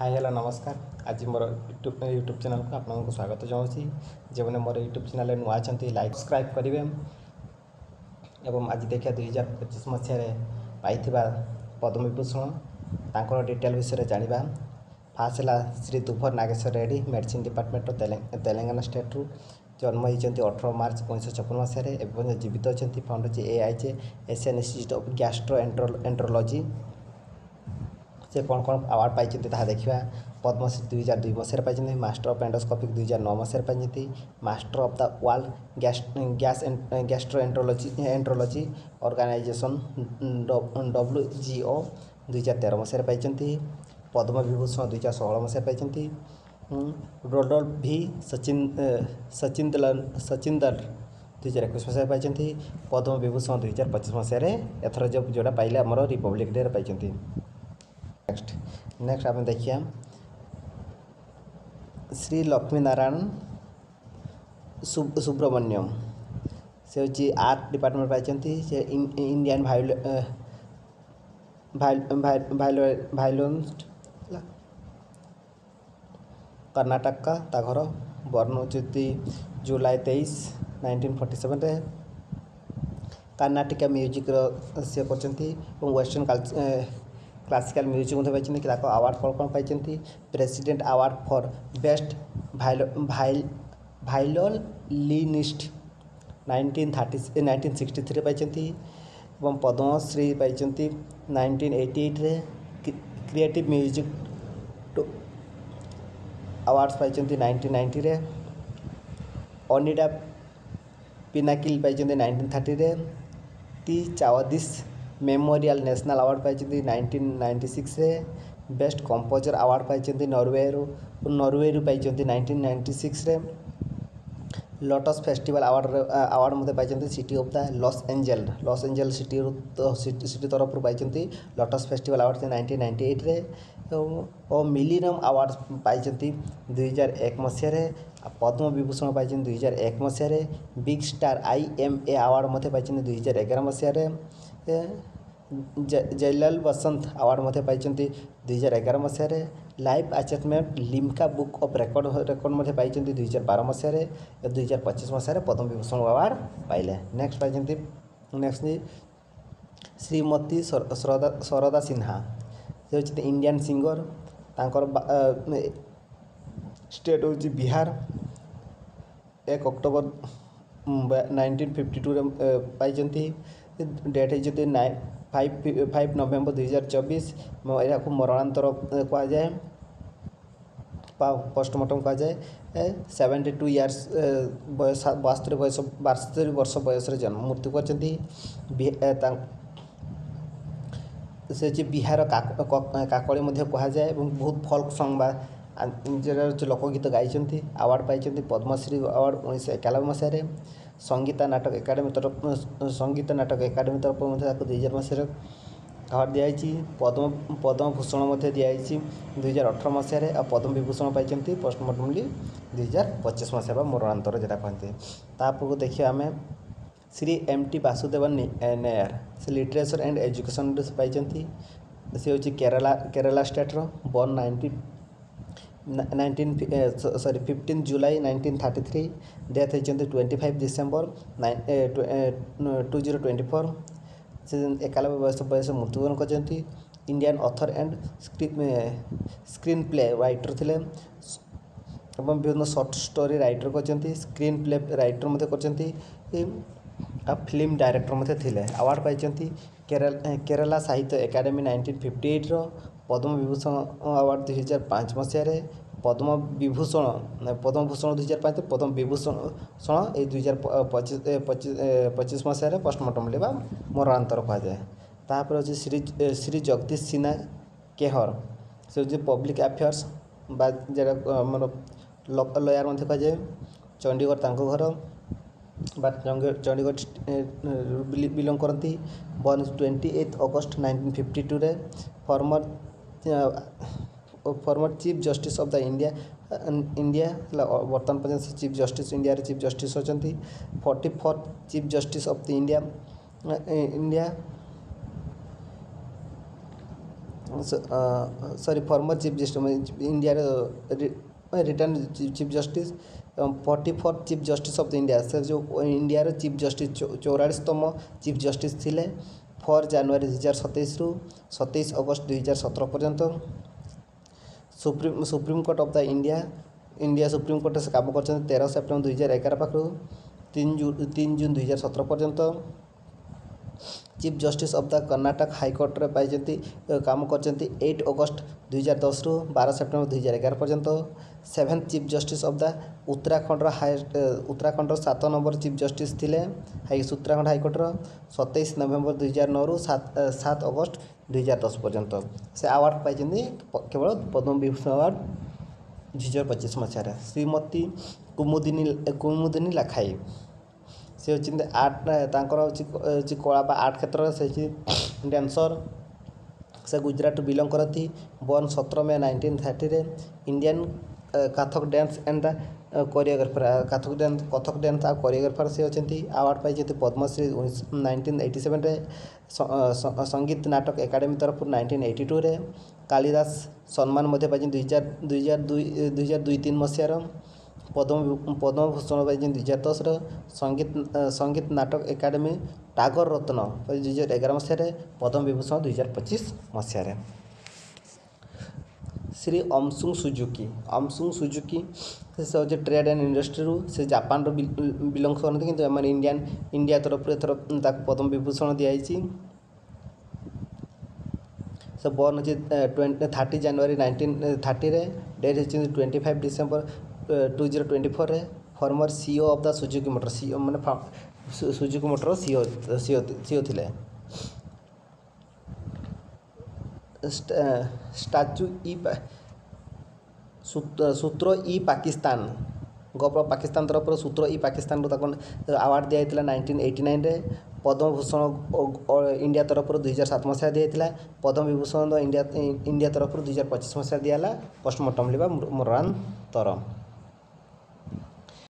Hi hello नमस्कार। आज मोर YouTube channel को आपको स्वागत चाहूँगी। जो मैंने मोर यूट्यूब चैनल नुआ लाइक सब्सक्राइब करेंगे। एवं आज देखिए 2025 मसीह पाई पद्म विभूषण तांकर डिटेल विषय जाना। फास्ट है Shri Duvvur Nageshwar Reddy medicine department Telangana state रु जन्म होती 18 मार्च 1956 मसीह जीवित अच्छा founder AIJ Asian institute of gastroenterology. से कौन कौन अवार्ड पाई देखा। पद्मश्री 2002 मसीह पाई, मास्टर ऑफ एंडोस्कोपिक 2009 मसीह पाई, master of the world gastroenterology organisation WGO 2013 मसीह पाई, पद्म विभूषण 2016 मसीह पाई, रोडोल्फ भी सचिंदर 2021 मसीह पाई, पद्म विभूषण 2025 मसीह एथर जोड़ा पाइले आमर रिपब्लिक डे पाई। नेक्स्ट आप देखिए श्री लक्ष्मी नारायण सुब्रमण्यम से हूँ आर्ट डिपार्टमेंट पाई, से इंडियन भायोलिनिस्ट कर्नाटक का घर बर्न होती जुलाई 23 1947 कर्नाटिका म्यूजिक सी कर वेस्टर्न क्लासिकल म्यूजिक पाई। अवार्ड कौन कौन पाई, president award for best violinist 1963 पाई, पद्मश्री पाई 1988 क्रिएटिव म्यूजिक अवार्ड्स पाई 1990 ओनिडा पिनाकिल पाई 1930 T Chowdiah memorial national award पाई 1996 बेस्ट कंपोजर अवार्ड पाई नॉर्वे पाई 1996 लोटस फेस्टिवल अवार्ड मत पाई city of the Los Angeles तरफ पाई लोटस फेस्टिवल अवार्ड 1998 और मिलिनियम अवार्ड पाई 2001 मसीह। पद्म विभूषण पाई 2001 मसीह। बिग स्टार IMA अवार्ड मत पाई 2011 मसीह। जयलाल बसंत अवार्ड मत पाई 2011 मसीह। Life achievement Limca book of record मत पाई 2012 मसीह। 2025 मसीह पद्म विभूषण अवार्ड पाइले। नेक्स्ट पाई नेक्स्ट श्रीमती सरदा सिन्हा से हूँ इंडियन सिंगर तांकर स्टेट हूँ बिहार। 1 अक्टोबर 1952 पाई। डेट होती 5 नवेम्बर 2024। यहाँ को मरणांतर कहुए पोस्टमार्टम कहुए। 72 इयर्स बयस 72 वर्ष बयस जन्म मृत्यु कर से बिहार काकड़ी कहुए। बहुत फोल्क सॉन्ग लोकगीत गाई अवार्ड पाई। पद्मश्री अवार्ड 1991 मसीह। संगीत नाटक एकाडेमी तरफ 2000 मसीह अवार्ड दिखाई। पद्म भूषण दिखाई 2018 मसीह और पद्म विभूषण पाई पोस्टमार्टमली 2025 मसीह मरणांतर जोटा कहते। तापूर्व देखिए आम श्री MT वासुदेवन नायर से लिटरेचर एंड एजुकेशन पाई। सी हूँ केरला स्टेट बर्न 15 जुलाई 1933 डेथ होती 25 डिसेम्बर 2024 से 91 बयस मृत्युवरण कर। Indian author and screen play writer थे एवं विभिन्न सर्ट स्टोरी राइटर कर स्क्रीन प्ले राइटर मत कर फिल्म डायरेक्टर मत थे। अवार्ड पाई केरला साहित्य एकाडेमी 1958 पद्म विभूषण अवार्ड 2005 मसीह। पद्म विभूषण 2005 पद्म विभूषण 2025 मसीह पोस्टमार्टम मरणांतर कहुए। तापर अच्छे श्री जगदीश सिन्हा केहर से हूँ पब्लिक अफेयर्स जरा लॉयर मत कहुए। चंडीगढ़ घर चंडीगढ़ बिलोंग करती। Born 28 August 1952 former chief justice of the India बर्तमान पर्यटन chief justice India chief justice अच्छा। 44 chief justice of the India sorry former chief justice India रिटर्न chief justice 44 chief justice of the India से जो India chief justice 44तम chief justice थिले 4 जनवरी 2027 रु 27 अगस्त 2017 पर्यंत supreme court of the India supreme court से काम कर 13 सेप्टेम्बर 2011 पाखु 3 जून 2017 पर्यंत chief justice of the Karnataka high court रे पाई काम कर 8 अगस्त 2010 रु 12 सेप्टेम्बर 2011 पर्यंत 7th chief justice of the Uttarakhand 7 number chief justice थिले उत्तराखंड हाईकोर्ट 27 नवेम्बर 2009 रु 7 अगस्त 2010 पर्यंत से अवार्ड पाई केवल पद्म विभूषण अवार्ड 2025 मसीह श्रीमती कुमुदिनी लाखाई से होती आर्ट कला बा आर्ट क्षेत्र से डांसर से गुजरात बिलंग करती बर्न 17 मई 1930 रे Indian Kathak dance and choreographer Kathak dance आ कोरियोग्राफर से होती अवार्ड पाई पद्मश्री 1987 रे संगीत नाटक एकाडेमी तरफ 1982 रे कालिदास सम्मान मध्य पाई 2002-3 मसीहार पद्मभूषण पाई 2010 संगीत नाटक एकाडेमी टागर रत्न 2011 मसीह पद्म विभूषण 2025 मसीह श्री अमसुंग सुजुकी से हूँ ट्रेड एंड इंडस्ट्री से जापान बिलंग करते कि इंडिया तरफ एथर पद्म विभूषण दिखाई से बर्न होती 30 जनवरी 1930 रे डेथ होती 25 डिसेम्बर 2024 रे farmer CEO of the Suzuki motor CEO माने सुजुकी मोटर सीईओ थिले स्टैचू सूत्र ई पाकिस्तान गवर्नमेंट पाकिस्तान तरफ सूत्र ई पाकिस्तान अवार्ड दिया 1989 रे पद्म भूषण इंडिया तरफ 2007 मसीहा दिया पद्म विभूषण इंडिया तरफ 2025 मसीहा दिया पोस्टमार्टम मरणोत्तर।